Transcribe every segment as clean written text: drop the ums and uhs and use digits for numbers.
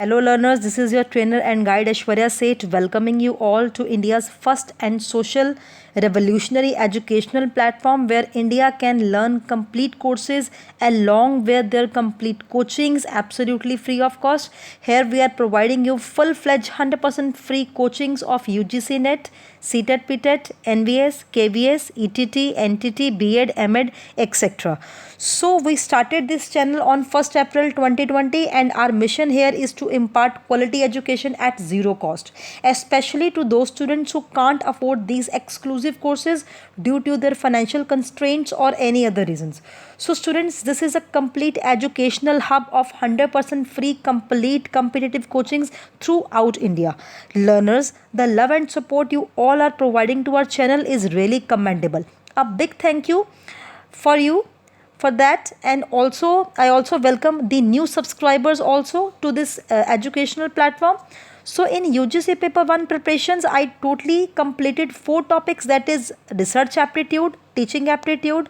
Hello learners, this is your trainer and guide Aishwarya Seth welcoming you all to India's first and social revolutionary educational platform where India can learn complete courses along with their complete coachings absolutely free of cost. Here we are providing you full-fledged 100% free coachings of UGC NET, CTET, PTET, NVS, KVS, ETT, NTT, B.Ed, M.Ed, etc. So we started this channel on 1st April 2020 and our mission here is to impart quality education at zero cost, especially to those students who can't afford these exclusive courses due to their financial constraints or any other reasons. So students, this is a complete educational hub of 100% free complete competitive coachings throughout India. Learners, the love and support you all are providing to our channel is really commendable. A big thank you for you for that, and also I also welcome the new subscribers also to this educational platform. So in UGC paper 1 preparations I totally completed 4 topics, that is research aptitude, teaching aptitude,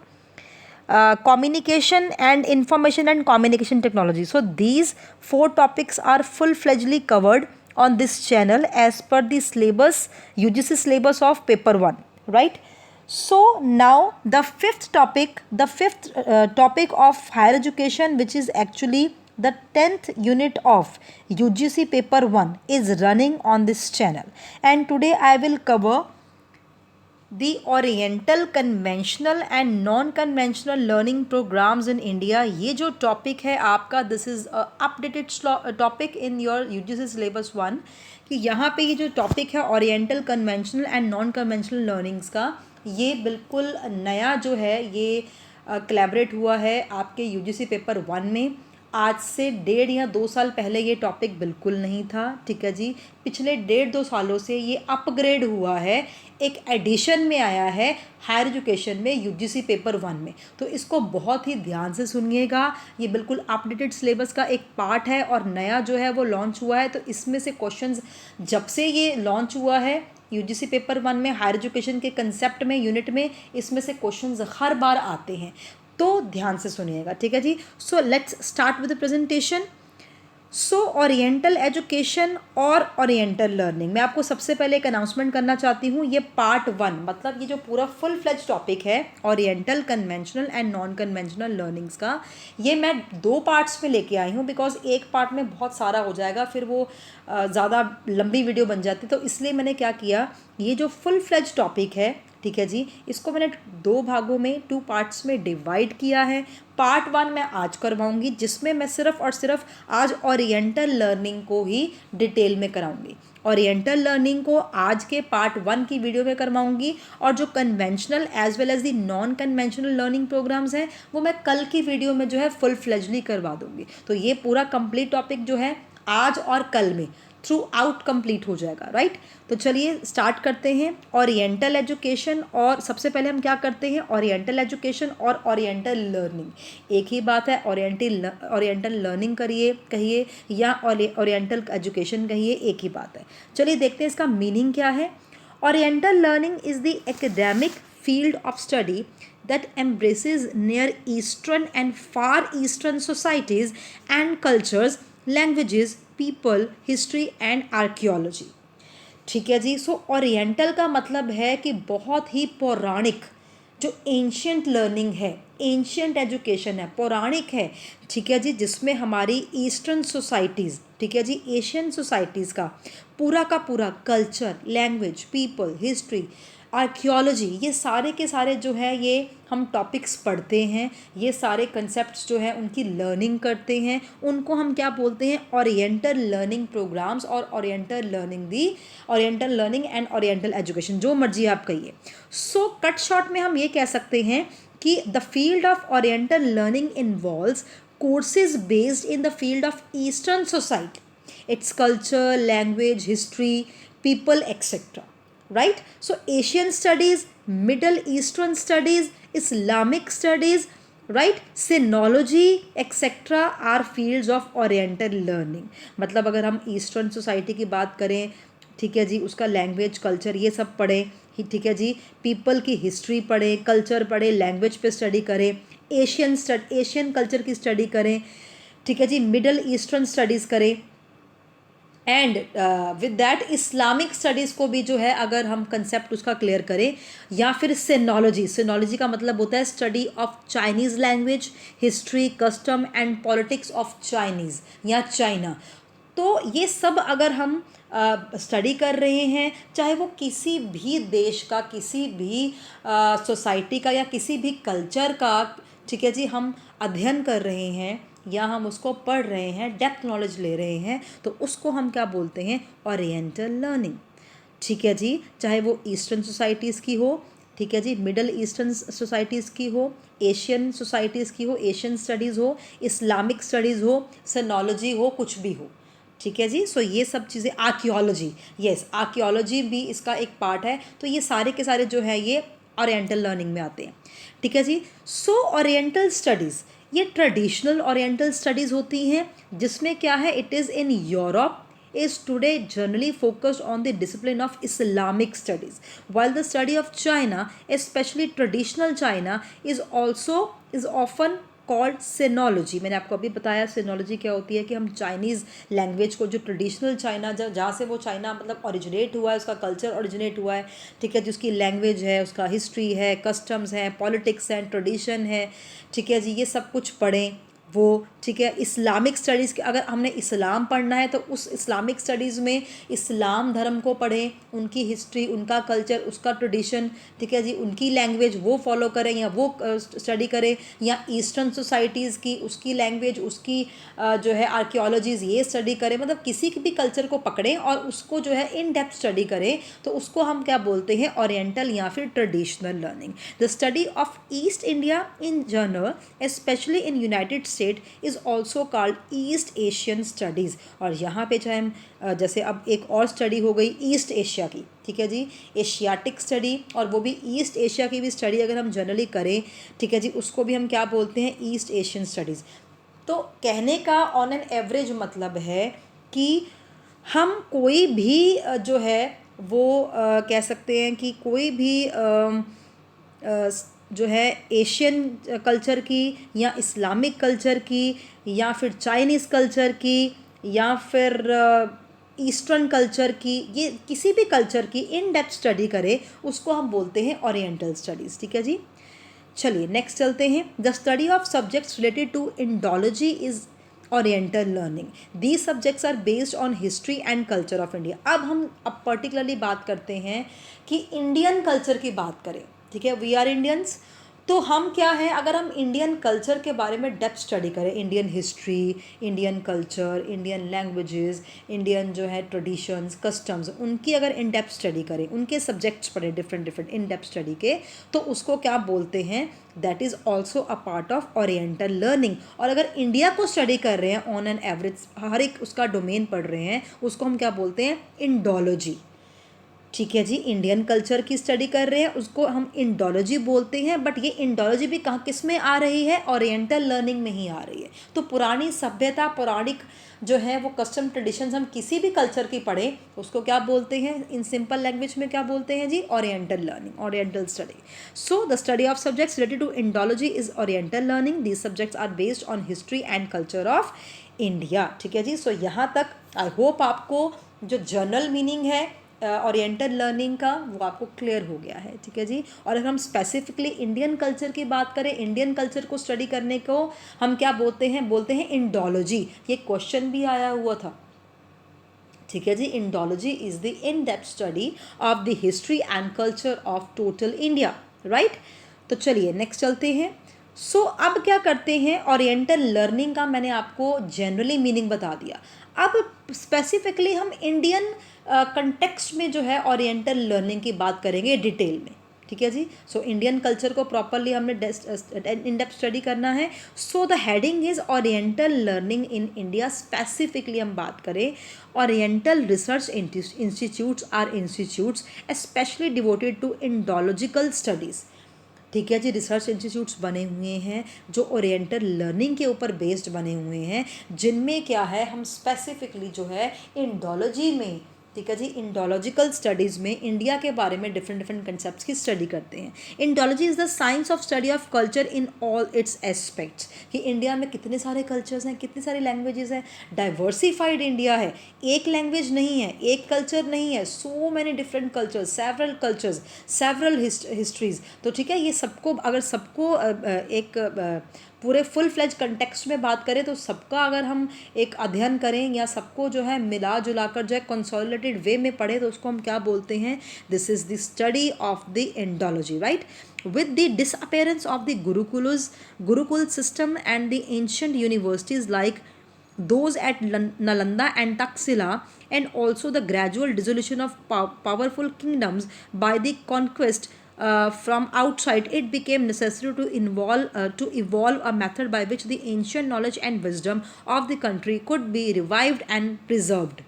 communication and information and communication technology. So these 4 topics are full-fledgedly covered on this channel as per the syllabus, UGC syllabus of paper 1, right? So now the fifth topic of higher education, which is actually the 10th unit of UGC paper 1, is running on this channel, and today I will cover the Oriental conventional and non conventional learning programmes in India. ये जो topic है आपका, this is updated topic in your UGC syllabus 1, कि यहाँ पे ये जो topic है oriental conventional and non conventional learnings का, ये बिल्कुल नया जो है ये कोलैबोरेट हुआ है आपके यूजीसी पेपर 1 में. आज से 1.5 या 2 साल पहले ये टॉपिक बिल्कुल नहीं था, ठीक है जी. पिछले 1.5-2 सालों से ये अपग्रेड हुआ है, एक एडिशन में आया है हायर एजुकेशन में यूजीसी पेपर 1 में. तो इसको बहुत ही ध्यान से सुनिएगा, ये बिल्कुल अपडेटेड सिलेबस का एक पार्ट है और नया जो है वो लॉन्च हुआ है. तो इसमें से क्वेश्चंस जब से ये लॉन्च हुआ है यूजीसी पेपर 1 में हायर एजुकेशन के कंसेप्ट में यूनिट में, इसमें से क्वेश्चंस हर बार आते हैं, तो ध्यान से सुनिएगा, ठीक है जी. So let's start with the presentation. So oriental education और ओरिएंटल लर्निंग, मैं आपको सबसे पहले एक अनाउंसमेंट करना चाहती हूँ. ये पार्ट 1, मतलब ये जो पूरा फुल फ्लेज टॉपिक है oriental conventional and non conventional learnings का, ये मैं 2 पार्ट्स में लेके आई हूँ, बिकॉज एक पार्ट में बहुत सारा हो जाएगा, फिर वो ज़्यादा लंबी वीडियो बन जाती. तो इसलिए मैंने क्या किया, ये जो फुल फ्लेज टॉपिक है, ठीक है जी, इसको मैंने 2 भागों में 2 पार्ट्स में डिवाइड किया है. पार्ट 1 मैं आज करवाऊंगी, जिसमें मैं सिर्फ और सिर्फ आज ओरिएंटल लर्निंग को ही डिटेल में कराऊंगी. ओरिएंटल लर्निंग को आज के पार्ट 1 की वीडियो में करवाऊंगी, और जो conventional as well as the non conventional learning programmes हैं वो मैं कल की वीडियो में जो है फुल फ्लेजली करवा दूंगी. तो ये पूरा कंप्लीट टॉपिक जो है आज और कल में थ्रू आउट कंप्लीट हो जाएगा, राइट. तो चलिए स्टार्ट करते हैं ओरिएंटल एजुकेशन. और सबसे पहले हम क्या करते हैं, ओरिएंटल एजुकेशन और ओरिएंटल लर्निंग एक ही बात है. ओरिएंटल लर्निंग कहिए या ओरिएंटल एजुकेशन कहिए, एक ही बात है. चलिए देखते हैं इसका मीनिंग क्या है. Oriental learning is the academic field of study that embraces near eastern and far eastern societies and cultures, languages, people, history and archaeology. ठीक है जी. सो ओरिएंटल का मतलब है कि बहुत ही पौराणिक, जो एंशियंट लर्निंग है, एंशियंट एजुकेशन है, पौराणिक है, ठीक है जी, जिसमें हमारी ईस्टर्न सोसाइटीज़, ठीक है जी, एशियन सोसाइटीज़ का पूरा culture, language, people, history, archaeology, ये सारे के सारे जो है ये हम टॉपिक्स पढ़ते हैं, ये सारे कंसेप्ट्स जो हैं उनकी लर्निंग करते हैं, उनको हम क्या बोलते हैं, ओरिएंटल लर्निंग प्रोग्राम्स और oriental learning and oriental education, जो मर्जी आप कहिए. सो कट शॉर्ट में हम ये कह सकते हैं कि the field of oriental learning involves courses based in the field of eastern society, its culture, language, history, people etcetera. Right? So Asian studies, Middle Eastern studies, Islamic studies, right? Sinology, etc. are fields of Oriental learning. मतलब अगर हम eastern society की बात करें, ठीक है जी, उसका language, culture, ये सब पढ़ें, ठीक है जी, पीपल की हिस्ट्री पढ़ें, कल्चर पढ़ें, लैंग्वेज पे स्टडी करें, एशियन कल्चर की स्टडी करें, ठीक है जी, मिडल ईस्टर्न स्टडीज़ करें, and with that Islamic studies को भी जो है अगर हम कंसेप्ट उसका क्लियर करें, या फिर सिनोलॉजी, सिनोलॉजी का मतलब होता है study of Chinese language, history, custom and politics of Chinese या चाइना। तो ये सब अगर हम स्टडी कर रहे हैं, चाहे वो किसी भी देश का, किसी भी सोसाइटी का या किसी भी कल्चर का, ठीक है जी, हम अध्ययन कर रहे हैं या हम उसको पढ़ रहे हैं, डेप्थ नॉलेज ले रहे हैं, तो उसको हम क्या बोलते हैं? Oriental learning. ठीक है जी, चाहे वो ईस्टर्न सोसाइटीज़ की हो, ठीक है जी, मिडल ईस्टर्न सोसाइटीज़ की हो, एशियन सोसाइटीज़ की हो, एशियन स्टडीज़ हो, इस्लामिक स्टडीज़ हो, सिनोलॉजी हो, कुछ भी हो। ठीक है जी, सो ये सब चीज़ें, आर्कियोलॉजी, यस आर्कियोलॉजी भी इसका एक पार्ट है। तो ये सारे के सारे जो है ये ओरिएंटल लर्निंग में आते हैं। ठीक है जी, सो ओरिएंटल स्टडीज़ ये ट्रेडिशनल ओरिएंटल स्टडीज़ होती हैं, जिसमें क्या है, it is in Europe, is today generally focused on the discipline of Islamic studies, while the study of China, especially traditional China, is often called sinology. मैंने आपको अभी बताया सिनोलॉजी क्या होती है, कि हम चाइनीज़ लैंग्वेज को, जो ट्रेडिशनल चाइना, जहाँ से वो चाइना मतलब ओरिजिनेट हुआ है, उसका कल्चर ओरिजिनेट हुआ है, ठीक है, जिसकी लैंग्वेज है, उसका हिस्ट्री है, कस्टम्स हैं, पॉलिटिक्स हैं, ट्रेडिशन है, ठीक है जी, ये सब कुछ पढ़ें वो। ठीक है, इस्लामिक स्टडीज़ के, अगर हमने इस्लाम पढ़ना है तो उस इस्लामिक स्टडीज़ में इस्लाम धर्म को पढ़ें, उनकी हिस्ट्री, उनका कल्चर, उसका ट्रेडिशन, ठीक है जी, उनकी लैंग्वेज वो फॉलो करें या वो स्टडी करें, या ईस्टर्न सोसाइटीज़ की, उसकी लैंग्वेज, उसकी जो है आर्कियोलॉजीज़, ये स्टडी करें। मतलब किसी भी कल्चर को पकड़ें और उसको जो है इन डेप्थ स्टडी करें, तो उसको हम क्या बोलते हैं? ओरिएंटल या फिर traditional learning. The study of east India in general, specially in United state, is also called east Asian studies. और यहाँ पे चाहे हम जैसे अब एक और स्टडी हो गई ईस्ट एशिया की, ठीक है जी, एशियाटिक स्टडी, और वो भी ईस्ट एशिया की भी स्टडी अगर हम जनरली करें, ठीक है जी, उसको भी हम क्या बोलते हैं? East Asian studies. तो कहने का ऑन एन एवरेज मतलब है कि हम कोई भी जो है वो कह सकते हैं कि कोई भी जो है एशियन कल्चर की, या इस्लामिक कल्चर की, या फिर चाइनीज़ कल्चर की, या फिर ईस्टर्न कल्चर की, ये किसी भी कल्चर की इन डेप्थ स्टडी करे, उसको हम बोलते हैं ओरिएंटल स्टडीज़। ठीक है जी, चलिए नेक्स्ट चलते हैं। The study of subjects related to Indology is oriental learning. These subjects are based on history and culture of India. अब पर्टिकुलरली बात करते हैं कि इंडियन कल्चर की बात करें, ठीक है, वी आर इंडियंस, तो हम क्या है, अगर हम इंडियन कल्चर के बारे में डेप्थ स्टडी करें, Indian history, Indian culture, Indian languages, Indian जो है ट्रेडिशंस, कस्टम्स, उनकी अगर इन डेप्थ स्टडी करें, उनके सब्जेक्ट्स पढ़ें डिफरेंट इन डेप्थ स्टडी के, तो उसको क्या बोलते हैं? That is also a part of oriental learning. और अगर इंडिया को स्टडी कर रहे हैं ऑन एन एवरेज, हर एक उसका डोमेन पढ़ रहे हैं, उसको हम क्या बोलते हैं? इंडोलॉजी। ठीक है जी, इंडियन कल्चर की स्टडी कर रहे हैं, उसको हम इंडोलॉजी बोलते हैं। बट ये इंडोलॉजी भी कहाँ, किस में आ रही है? ओरिएंटल लर्निंग में ही आ रही है। तो पुरानी सभ्यता, पौराणिक जो है वो कस्टम ट्रेडिशंस, हम किसी भी कल्चर की पढ़ें, उसको क्या बोलते हैं? इन सिंपल लैंग्वेज में क्या बोलते हैं जी? Oriental learning, oriental study. So the study of subjects related to Indology is oriental learning. These subjects are based on history and culture of India. ठीक है जी, सो यहाँ तक आई होप आपको जो जनरल मीनिंग है ओरिएंटल लर्निंग का, वो आपको क्लियर हो गया है। ठीक है जी, और अगर हम स्पेसिफिकली इंडियन कल्चर की बात करें, इंडियन कल्चर को स्टडी करने को हम क्या बोलते हैं? बोलते हैं इंडोलॉजी। ये क्वेश्चन भी आया हुआ था। ठीक है जी, Indology is the in depth study of the history and culture of total India, right. तो चलिए नेक्स्ट चलते हैं। सो अब क्या करते हैं? ओरिएंटल लर्निंग का मैंने आपको जनरली मीनिंग बता दिया। अब स्पेसिफिकली हम इंडियन कंटेक्स्ट में जो है ओरिएंटल लर्निंग की बात करेंगे डिटेल में। ठीक है जी, सो इंडियन कल्चर को प्रॉपरली हमने इन डेप्थ स्टडी करना है। So the heading is oriental learning in India. Specifically हम बात करें, oriental research institutes are institutes specially devoted to Indological studies. ठीक है जी, रिसर्च इंस्टीट्यूट्स बने हुए हैं जो ओरिएंटल लर्निंग के ऊपर बेस्ड बने हुए हैं, जिनमें क्या है, हम स्पेसिफिकली जो है इंडोलॉजी में ठीक है जी, इंडोलॉजिकल स्टडीज़ में इंडिया के बारे में डिफरेंट डिफरेंट कंसेप्ट्स की स्टडी करते हैं। Indology is the science of study of culture in all it's aspects, कि इंडिया में कितने सारे कल्चर्स हैं, कितनी सारी लैंग्वेजेस हैं, डाइवर्सिफाइड इंडिया है, एक लैंग्वेज नहीं है, एक कल्चर नहीं है, so many different cultures, several histories. तो ठीक है, ये सबको अगर सबको एक पूरे फुल फ्लेज कंटेक्स्ट में बात करें तो सबका अगर हम एक अध्ययन करें या सबको जो है मिला जुला कर जो है कंसोलिडेटेड वे में पढ़े तो उसको हम क्या बोलते हैं, this is the study of the Indology, right. With the disappearance of the Gurukul system and the ancient universities like those at Nalanda and Taxila, and also the gradual dissolution of powerful kingdoms by the conquest from outside, it became necessary to evolve a method by which the ancient knowledge and wisdom of the country could be revived and preserved.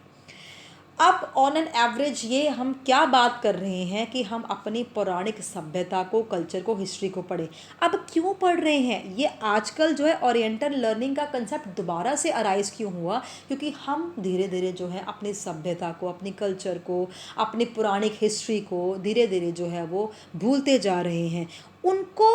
अब on an average ये हम क्या बात कर रहे हैं कि हम अपनी पौराणिक सभ्यता को, कल्चर को, हिस्ट्री को पढ़ें। अब क्यों पढ़ रहे हैं, ये आजकल जो है ओरिएंटल लर्निंग का कंसेप्ट दोबारा से अराइज क्यों हुआ, क्योंकि हम धीरे धीरे जो है अपनी सभ्यता को, अपनी कल्चर को, अपनी पौराणिक हिस्ट्री को धीरे धीरे जो है वो भूलते जा रहे हैं। उनको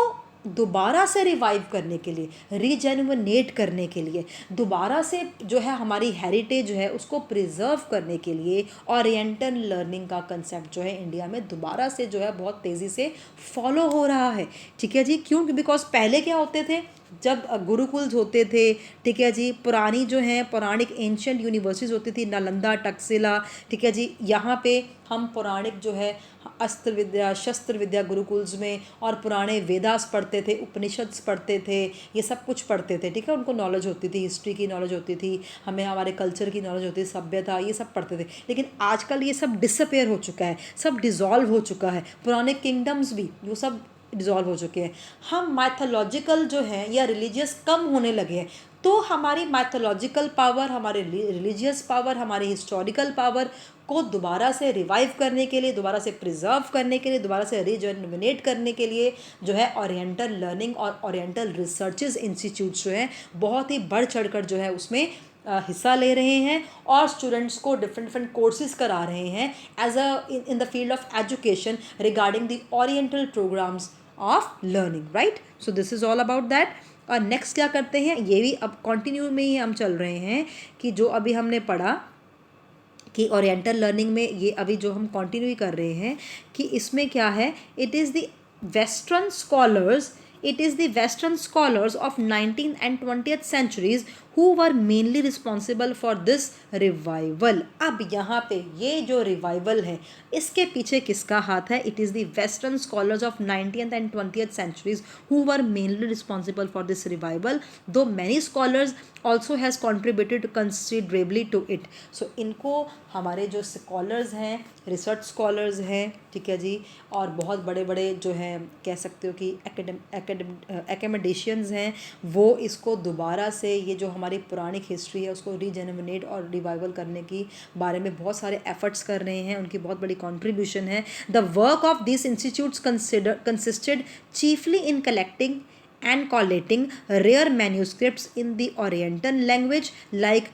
दोबारा से रिवाइव करने के लिए, रीजेन्युनेट करने के लिए, दोबारा से जो है हमारी हेरिटेज जो है उसको प्रिजर्व करने के लिए ओरिएंटल लर्निंग का कंसेप्ट जो है इंडिया में दोबारा से जो है बहुत तेज़ी से फॉलो हो रहा है। ठीक है जी, क्यों, बिकॉज पहले क्या होते थे, जब गुरुकुल्स होते थे, ठीक है जी, पुरानी जो हैं पौराणिक एंशियंट यूनिवर्सिटीज़ होती थी, नालंदा, टक्सिला, ठीक है जी, यहाँ पे हम पौराणिक जो है अस्त्र विद्या, शस्त्र विद्या गुरुकुल्स में और पुराने वेदास पढ़ते थे, उपनिषद्स पढ़ते थे, ये सब कुछ पढ़ते थे। ठीक है, उनको नॉलेज होती थी, हिस्ट्री की नॉलेज होती थी, हमें हमारे कल्चर की नॉलेज होती थी, सभ्यता, ये सब पढ़ते थे। लेकिन आजकल ये सब डिसअपेयर हो चुका है, सब डिज़ोल्व हो चुका है, पुराने किंगडम्स भी वो सब डिज़ोल्व हो चुके हैं। हम माइथोलॉजिकल जो हैं या रिलीजियस कम होने लगे हैं, तो हमारी माइथोलॉजिकल पावर, हमारे रिलीजियस पावर, हमारी हिस्टोरिकल पावर को दोबारा से रिवाइव करने के लिए, दोबारा से प्रिजर्व करने के लिए, दोबारा से रीजनरेट करने के लिए जो है ओरिएंटल लर्निंग और ओरिएंटल रिसर्चेज इंस्टीट्यूट्स जो हैं बहुत ही बढ़ चढ़कर जो है उसमें हिस्सा ले रहे हैं और स्टूडेंट्स को डिफरेंट डिफरेंट कोर्सेज करा रहे हैं as a in the field of education regarding the oriental programmes of learning, right. So this is all about that. और नेक्स्ट क्या करते हैं, ये भी अब कंटिन्यू में ही हम चल रहे हैं कि जो अभी हमने पढ़ा कि ओरिएंटल लर्निंग में ये अभी जो हम कंटिन्यू कर रहे हैं कि इसमें क्या है, it is the western scholars, it is the western scholars of 19th and 20th centuries who were mainly responsible for this revival. अब यहाँ पे ये जो रिवाइवल है इसके पीछे किसका हाथ है, it is the western scholars of 19th and 20th centuries who were mainly responsible for this revival, though many scholars also has contributed considerably to it. So इनको हमारे जो स्कॉलर्स हैं, रिसर्च स्कॉलर्स हैं, ठीक है जी, और बहुत बड़े बड़े जो हैं कह सकते हो कि एकेडमिशियंस हैं, वो इसको दोबारा से ये जो हमारी पुरानिक हिस्ट्री है उसको रीजेनरेट और रिवाइवल करने की बारे में बहुत सारे एफर्ट्स कर रहे हैं, उनकी बहुत बड़ी कंट्रीब्यूशन है। The work of this institutes consisted chiefly in collecting and collating rare manuscripts in the Oriental language like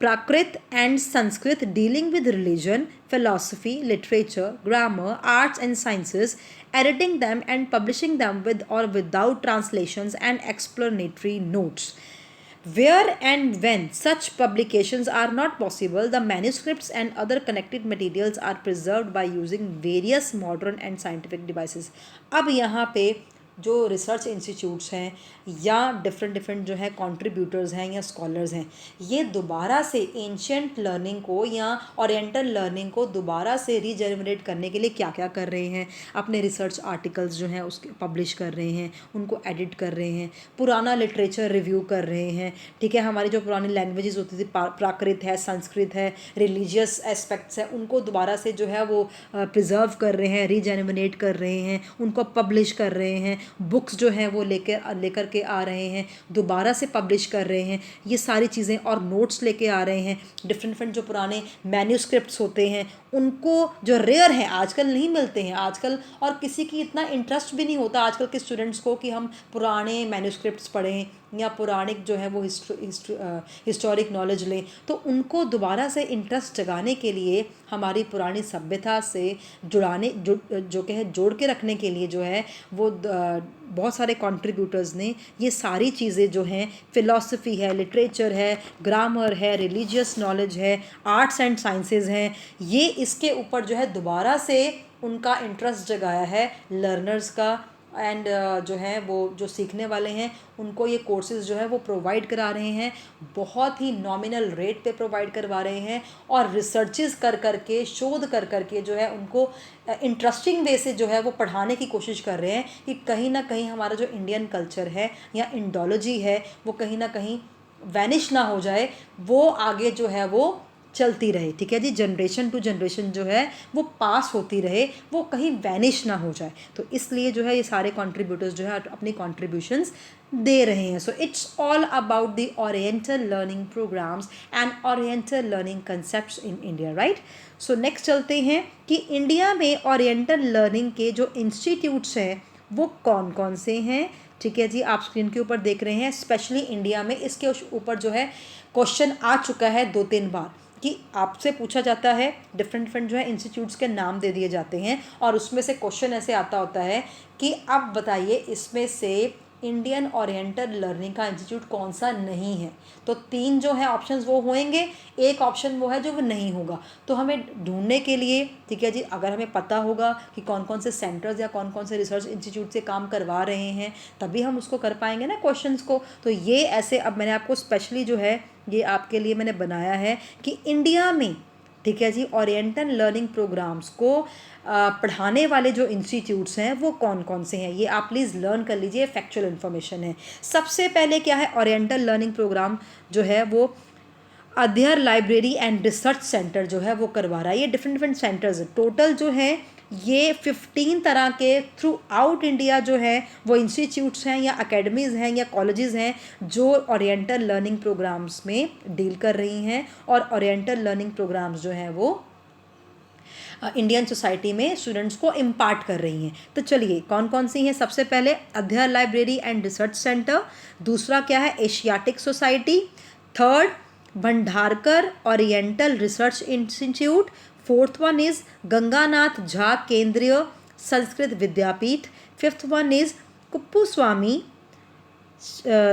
Prakrit and Sanskrit, dealing with religion, philosophy, literature, grammar, arts and sciences, editing them and publishing them with or without translations and explanatory notes. Where and when such publications are not possible, the manuscripts and other connected materials are preserved by using various modern and scientific devices. अब यहाँ पे जो research institutes हैं या different जो है contributors हैं या स्कॉलर्स हैं, ये दोबारा से एंशियंट लर्निंग को या ओरिएंटल लर्निंग को दोबारा से रीजेनरेट करने के लिए क्या क्या कर रहे हैं, अपने रिसर्च आर्टिकल्स जो हैं उसके पब्लिश कर रहे हैं, उनको एडिट कर रहे हैं, पुराना लिटरेचर रिव्यू कर रहे हैं। ठीक है, हमारी जो पुरानी लैंग्वेजेस होती थी, प्राकृत है, संस्कृत है, रिलीजियस एस्पेक्ट्स है, उनको दोबारा से जो है वो प्रिजर्व कर रहे हैं, रीजेनरेट कर रहे हैं, उनको पब्लिश कर रहे हैं, बुक्स जो हैं वो लेकर के आ रहे हैं, दोबारा से पब्लिश कर रहे हैं, ये सारी चीज़ें, और नोट्स लेके आ रहे हैं। डिफरेंट जो पुराने मैन्यूस्क्रिप्ट्स होते हैं उनको जो रेयर हैं, आजकल नहीं मिलते हैं आजकल, और किसी की इतना इंटरेस्ट भी नहीं होता आजकल के स्टूडेंट्स को कि हम पुराने मैन्यूस्क्रिप्ट्स पढ़ें, या पौराणिक जो है वो हिस्टोरिक नॉलेज लें, तो उनको दोबारा से इंटरेस्ट जगाने के लिए, हमारी पुरानी सभ्यता से जो कहे जोड़ के रखने के लिए जो है वो बहुत सारे कंट्रीब्यूटर्स ने ये सारी चीज़ें जो हैं, फ़िलॉसफी है, लिटरेचर है, ग्रामर है, रिलीजियस नॉलेज है, आर्ट्स एंड साइंसेज हैं, ये इसके ऊपर जो है दोबारा से उनका इंटरेस्ट जगाया है लर्नर्स का। एंड जो है वो जो सीखने वाले हैं उनको ये कोर्सेज़ जो है वो प्रोवाइड करा रहे हैं, बहुत ही नॉमिनल रेट पे प्रोवाइड करवा रहे हैं, और रिसर्चेस कर करके, शोध कर करके जो है उनको इंटरेस्टिंग वे से जो है वो पढ़ाने की कोशिश कर रहे हैं कि कहीं ना कहीं हमारा जो इंडियन कल्चर है या इंडोलॉजी है वो कहीं ना कहीं वैनिश ना हो जाए, वो आगे जो है वो चलती रहे। ठीक है जी, जनरेशन टू जनरेशन जो है वो पास होती रहे, वो कहीं वैनिश ना हो जाए। तो इसलिए जो है ये सारे कंट्रीब्यूटर्स जो है अपनी कंट्रीब्यूशंस दे रहे हैं। So it's all about the oriental learning programmes and oriental learning concepts in India, right. So next चलते हैं कि इंडिया में ओरिएंटल लर्निंग के जो इंस्टीट्यूट्स हैं वो कौन कौन से हैं। ठीक है जी, आप स्क्रीन के ऊपर देख रहे हैं, स्पेशली इंडिया में इसके ऊपर जो है क्वेश्चन आ चुका है 2-3 बार, कि आपसे पूछा जाता है, डिफरेंट जो है इंस्टीट्यूट्स के नाम दे दिए जाते हैं, और उसमें से क्वेश्चन ऐसे आता होता है कि अब बताइए इसमें से इंडियन ओरिएंटल लर्निंग का इंस्टीट्यूट कौन सा नहीं है। तो 3 जो है ऑप्शंस वो होंगे, एक ऑप्शन वो है जो वो नहीं होगा। तो हमें ढूंढने के लिए, ठीक है जी, अगर हमें पता होगा कि कौन कौन से सेंटर्स या कौन कौन से रिसर्च इंस्टीट्यूट से काम करवा रहे हैं, तभी हम उसको कर पाएंगे ना क्वेश्चंस को। तो ये ऐसे, अब मैंने आपको स्पेशली जो है ये आपके लिए मैंने बनाया है कि इंडिया में, ठीक है जी, ओरिएंटल लर्निंग प्रोग्राम्स को पढ़ाने वाले जो इंस्टीट्यूट्स हैं वो कौन कौन से हैं, ये आप प्लीज़ लर्न कर लीजिए, फैक्चुअल इन्फॉर्मेशन है। सबसे पहले क्या है, ओरिएंटल लर्निंग प्रोग्राम जो है वो अध्ययन लाइब्रेरी एंड रिसर्च सेंटर जो है वो करवा रहा है। ये डिफरेंट सेंटर्स टोटल जो है ये 15 तरह के थ्रू आउट इंडिया जो है वो इंस्टीट्यूट्स हैं या अकेडमीज़ हैं या कॉलेजेस हैं जो ओरिएंटल लर्निंग प्रोग्राम्स में डील कर रही हैं, और ओरिएंटल लर्निंग प्रोग्राम्स जो हैं वो इंडियन सोसाइटी में स्टूडेंट्स को इम्पार्ट कर रही हैं। तो चलिए कौन कौन सी हैं। सबसे पहले अध्ययन लाइब्रेरी एंड रिसर्च सेंटर, दूसरा क्या है, Asiatic society, third Bhandarkar oriental research institute, fourth one is Ganganath Jha Kendriya Sanskrit Vidyapeeth, fifth one is Kuppuswami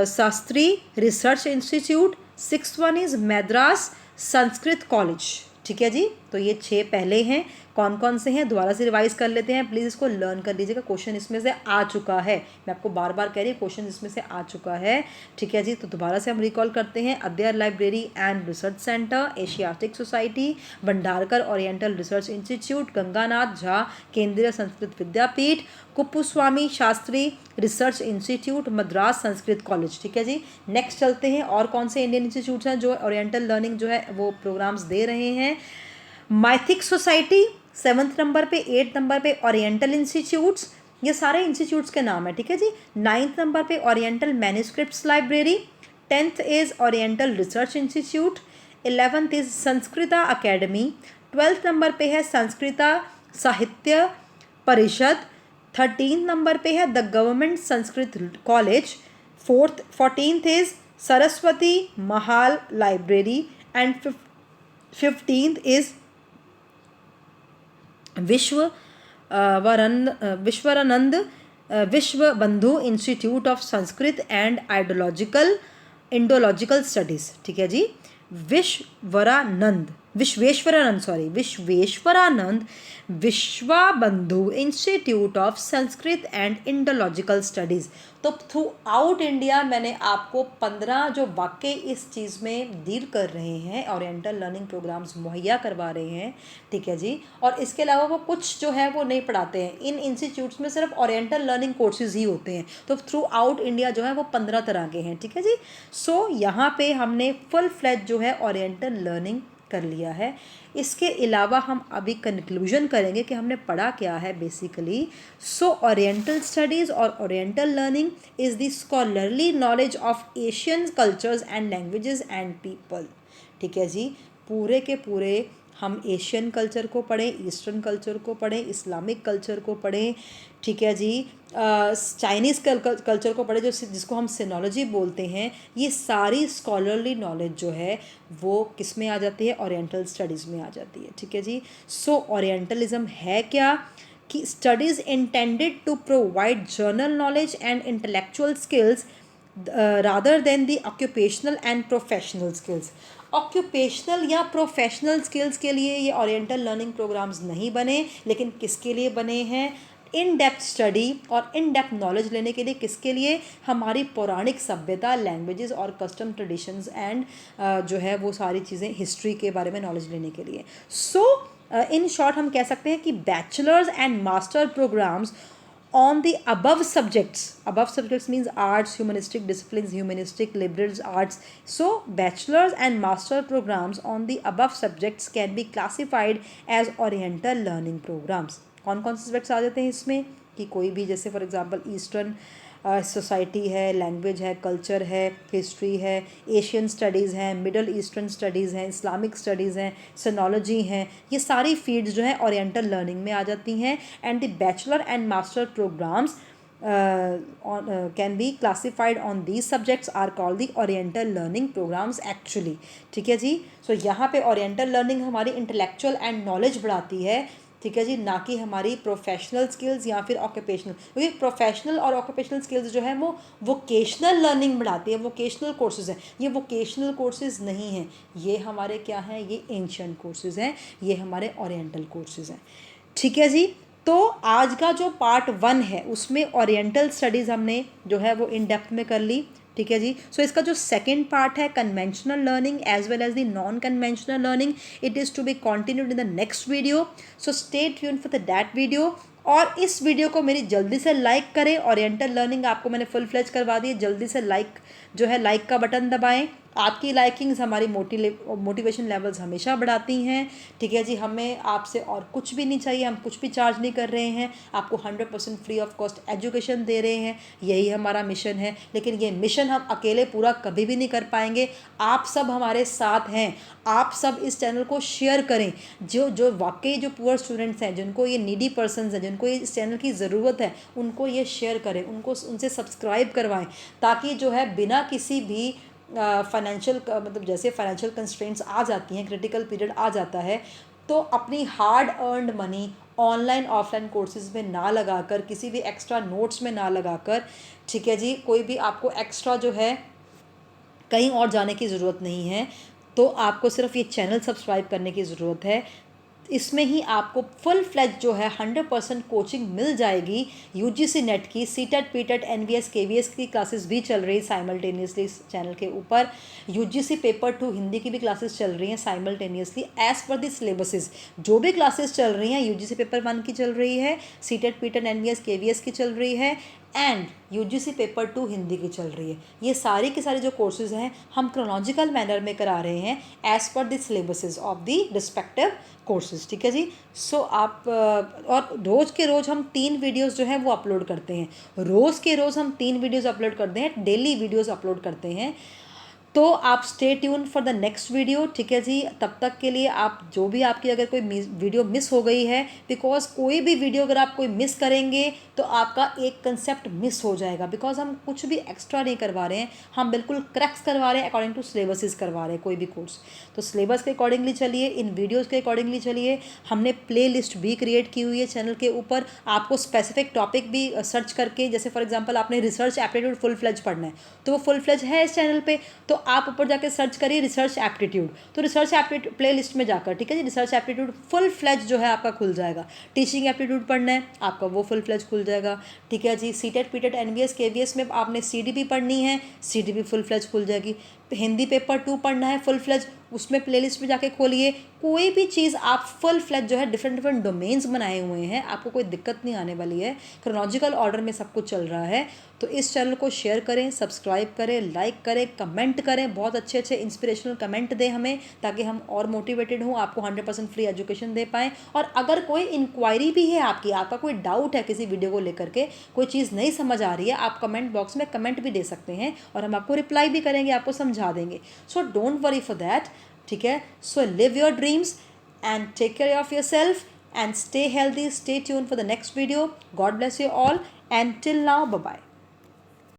Shastri research institute, six one is Madras Sanskrit college. ठीक है जी, तो ये 6 पहले हैं। कौन कौन से हैं दोबारा से रिवाइज कर लेते हैं, प्लीज़ इसको लर्न कर लीजिएगा, क्वेश्चन इसमें से आ चुका है, मैं आपको बार बार कह रही हूँ क्वेश्चन इसमें से आ चुका है। ठीक है जी, तो दोबारा से हम रिकॉल करते हैं, Adhyayan library and research centre, Asiatic society, Bhandarkar oriental research institute, Ganganath Jha Kendriya Sanskrit Vidyapeeth, Kuppuswami Shastri research institute, Madras Sanskrit college. ठीक है जी, नेक्स्ट चलते हैं और कौन से इंडियन इंस्टीट्यूट्स हैं जो ओरिएंटल लर्निंग जो है वो प्रोग्राम्स दे रहे हैं। माइथिक सोसाइटी 7th नंबर पे, 8th नंबर पे ओरिएंटल इंस्टीट्यूट्स, ये सारे इंस्टीट्यूट्स के नाम है। ठीक है जी, 9th नंबर पे oriental manuscripts library, 10th is oriental research institute, 11th is Sanskrita academy, 12th number पे है संस्कृता साहित्य परिषद, 13th नंबर पे है the government Sanskrit college, 14th is Saraswati Mahal library, and 15th is Vishwaranand Vishwa Bandhu institute of Sanskrit and Indological studies. ठीक है जी, Vishweshwaranand Vishwabandhu institute of Sanskrit and Indological studies. तो throughout India मैंने आपको 15 जो वाकई इस चीज़ में डील कर रहे हैं, ओरिएंटल लर्निंग प्रोग्राम्स मुहैया करवा रहे हैं। ठीक है जी, और इसके अलावा वो कुछ जो है वो नहीं पढ़ाते हैं, इन इंस्टीट्यूट्स में सिर्फ ओरिएंटल लर्निंग कोर्सेज ही होते हैं। तो थ्रू आउट इंडिया जो है वो 15 तरह के हैं। ठीक है जी, सो यहाँ पे हमने फुल फ्लैज जो है ओरिएंटल लर्निंग कर लिया है। इसके अलावा हम अभी कंक्लूजन करेंगे कि हमने पढ़ा क्या है बेसिकली। सो ओरिएंटल स्टडीज़ और oriental learning is the scholarly knowledge of Asian cultures and languages and people. ठीक है जी, पूरे के पूरे हम एशियन कल्चर को पढ़ें, ईस्टर्न कल्चर को पढ़ें, इस्लामिक कल्चर को पढ़ें, ठीक है जी, चाइनीज़ कल्चर को पढ़ें, जिसको हम सिनोलॉजी बोलते हैं, ये सारी स्कॉलरली नॉलेज जो है वो किस में आ जाती है, ओरिएंटल स्टडीज़ में आ जाती है, ठीक है जी। सो ओरिएंटलिज्म है क्या कि studies intended to provide general knowledge and intellectual skills rather than the occupational and professional skills. Occupational या प्रोफेशनल स्किल्स के लिए ये ओरिएंटल लर्निंग प्रोग्राम्स नहीं बने, लेकिन किसके लिए बने हैं, इन डेप्थ स्टडी और इन डेप्थ नॉलेज लेने के लिए। किसके लिए, हमारी पौराणिक सभ्यता, लैंग्वेजेस और कस्टम ट्रेडिशंस एंड जो है वो सारी चीज़ें, हिस्ट्री के बारे में नॉलेज लेने के लिए। सो इन शॉर्ट हम कह सकते हैं कि bachelors and master programmes on the above subjects means arts, humanistic disciplines, humanistic, liberal arts. So bachelor's and master programs on the above subjects can be classified as oriental learning programs. कौन कौन से subjects आ जाते हैं इसमें, कि कोई भी, जैसे फॉर एग्जांपल ईस्टर्न सोसाइटी है, लैंग्वेज है, कल्चर है, हिस्ट्री है, एशियन स्टडीज़ हैं, मिडल ईस्टर्न स्टडीज़ हैं, इस्लामिक स्टडीज़ हैं, सिनोलॉजी हैं, ये सारी फील्ड्स जो हैं ओरिएंटल लर्निंग में आ जाती हैं। And the bachelor and master programmes can be classified on these subjects are called the oriental learning programmes actually, ठीक है जी। सो यहाँ पे ओरिएंटल लर्निंग हमारी इंटेलेक्चुअल एंड नॉलेज बढ़ाती है, ठीक है जी, ना कि हमारी प्रोफेशनल स्किल्स या फिर ऑक्यूपेशनल, क्योंकि प्रोफेशनल और ऑक्यूपेशनल स्किल्स जो है वो वोकेशनल लर्निंग बढ़ाती है, वोकेशनल कोर्सेज हैं। ये वोकेशनल कोर्सेज नहीं हैं, ये हमारे क्या हैं, ये एंशिएंट कोर्सेज हैं, ये हमारे ओरिएंटल कोर्सेज हैं, ठीक है जी। तो आज का जो पार्ट 1 है उसमें ओरिएंटल स्टडीज़ हमने जो है वो इन डेप्थ में कर ली, ठीक है जी। सो इसका जो सेकेंड पार्ट है, conventional learning as well as the non conventional learning, it is to be continued in the next video. So stay tune for the that video. और इस वीडियो को मेरी जल्दी से लाइक करें। ओरिएंटल लर्निंग आपको मैंने फुल फ्लेज करवा दी है, जल्दी से लाइक जो है लाइक का बटन दबाएं। आपकी लाइकिंग्स हमारी मोटिवेशन लेवल्स हमेशा बढ़ाती हैं, ठीक है जी। हमें आपसे और कुछ भी नहीं चाहिए, हम कुछ भी चार्ज नहीं कर रहे हैं, आपको 100% फ्री ऑफ कॉस्ट एजुकेशन दे रहे हैं, यही हमारा मिशन है। लेकिन ये मिशन हम अकेले पूरा कभी भी नहीं कर पाएंगे, आप सब हमारे साथ हैं। आप सब इस चैनल को शेयर करें, जो वाकई जो पुअर स्टूडेंट्स हैं, जिनको ये नीडी पर्सन्स हैं, जिनको ये इस चैनल की ज़रूरत है, उनको ये शेयर करें, उनसे सब्सक्राइब करवाएं, ताकि जो है बिना किसी भी फाइनेंशियल मतलब जैसे फाइनेंशियल कंस्ट्रेंट्स आ जाती हैं, क्रिटिकल पीरियड आ जाता है, तो अपनी hard earned money online offline courses में ना लगाकर, किसी भी एक्स्ट्रा नोट्स में ना लगाकर, ठीक है जी, कोई भी आपको एक्स्ट्रा जो है कहीं और जाने की ज़रूरत नहीं है। तो आपको सिर्फ ये चैनल सब्सक्राइब करने की ज़रूरत है। इसमें ही आपको फुल फ्लैज जो है 100% कोचिंग मिल जाएगी। यूजीसी नेट की सीटेट पीटेट एनवीएस केवीएस की क्लासेस भी चल रही साइमल्टेनियसली इस चैनल के ऊपर। यूजीसी पेपर 2 हिंदी की भी क्लासेस चल रही हैं simultaneously as per the syllabuses. जो भी क्लासेस चल रही हैं, यूजीसी पेपर 1 की चल रही है, सीटेट पीटेट एनवीएस केवीएस की चल रही है, एंड यूजीसी पेपर 2 हिंदी की चल रही है। ये सारी के सारे जो कोर्सेज हैं हम क्रोनोलॉजिकल मैनर में करा रहे हैं as per the syllabuses of the respective courses, ठीक है जी। सो आप और रोज़ के रोज़ हम 3 वीडियोस जो हैं वो अपलोड करते हैं, रोज़ के रोज़ हम 3 वीडियोस अपलोड करते हैं, डेली वीडियोस अपलोड करते हैं। तो आप stay tune for the next video, ठीक है जी। तब तक के लिए आप जो भी आपकी अगर कोई वीडियो मिस हो गई है, बिकॉज कोई भी वीडियो अगर आप कोई मिस करेंगे तो आपका एक कंसेप्ट मिस हो जाएगा, बिकॉज हम कुछ भी एक्स्ट्रा नहीं करवा रहे हैं, हम बिल्कुल क्रैक्स करवा रहे हैं, अकॉर्डिंग टू सिलेबसेस करवा रहे हैं कोई भी कोर्स। तो सिलेबस के अकॉर्डिंगली चलिए, इन वीडियोज़ के अकॉर्डिंगली चलिए। हमने प्ले लिस्ट भी क्रिएट की हुई है चैनल के ऊपर, आपको स्पेसिफिक टॉपिक भी सर्च करके, जैसे फॉर एग्जाम्पल आपने रिसर्च एप्टीट्यूड फुल फ्लेज पढ़ना है, तो वो फुल फ्लेज है इस चैनल पर, तो आप ऊपर जाके सर्च करिए रिसर्च एप्टीट्यूड, तो रिसर्च एप्टीट्यूड प्ले लिस्ट में जाकर, ठीक है जी, रिसर्च एप्टीट्यूड फुल फ्लेज जो है आपका खुल जाएगा। टीचिंग एप्टीट्यूड पढ़ना है आपका, वो फुल फ्लेज खुल जाएगा, ठीक है जी। सीटेट पीटेट एनवीएस केवीएस में आपने सीडीपी पढ़नी है, सीडीपी फुल फ्लेज खुल जाएगी। हिंदी पेपर 2 पढ़ना है फुल फ्लेज, उसमें प्लेलिस्ट में जाके खोलिए, कोई भी चीज़ आप फुल फ्लेज जो है डिफरेंट डोमेन्स बनाए हुए हैं, आपको कोई दिक्कत नहीं आने वाली है, क्रोनोलॉजिकल ऑर्डर में सब कुछ चल रहा है। तो इस चैनल को शेयर करें, सब्सक्राइब करें, लाइक करें, कमेंट करें, बहुत अच्छे अच्छे इंस्पिरेशनल कमेंट दें हमें, ताकि हम और मोटिवेटेड हों, आपको 100% फ्री एजुकेशन दे पाएँ। और अगर कोई इंक्वायरी भी है आपका कोई डाउट है किसी वीडियो को लेकर के, कोई चीज़ नहीं समझ आ रही है, आप कमेंट बॉक्स में कमेंट भी दे सकते हैं और हम आपको रिप्लाई भी करेंगे, आपको समझा देंगे। So don't worry for that. ठीक है. So live your dreams and take care of yourself and stay healthy. Stay tune for the next video. God bless you all and till now bye bye.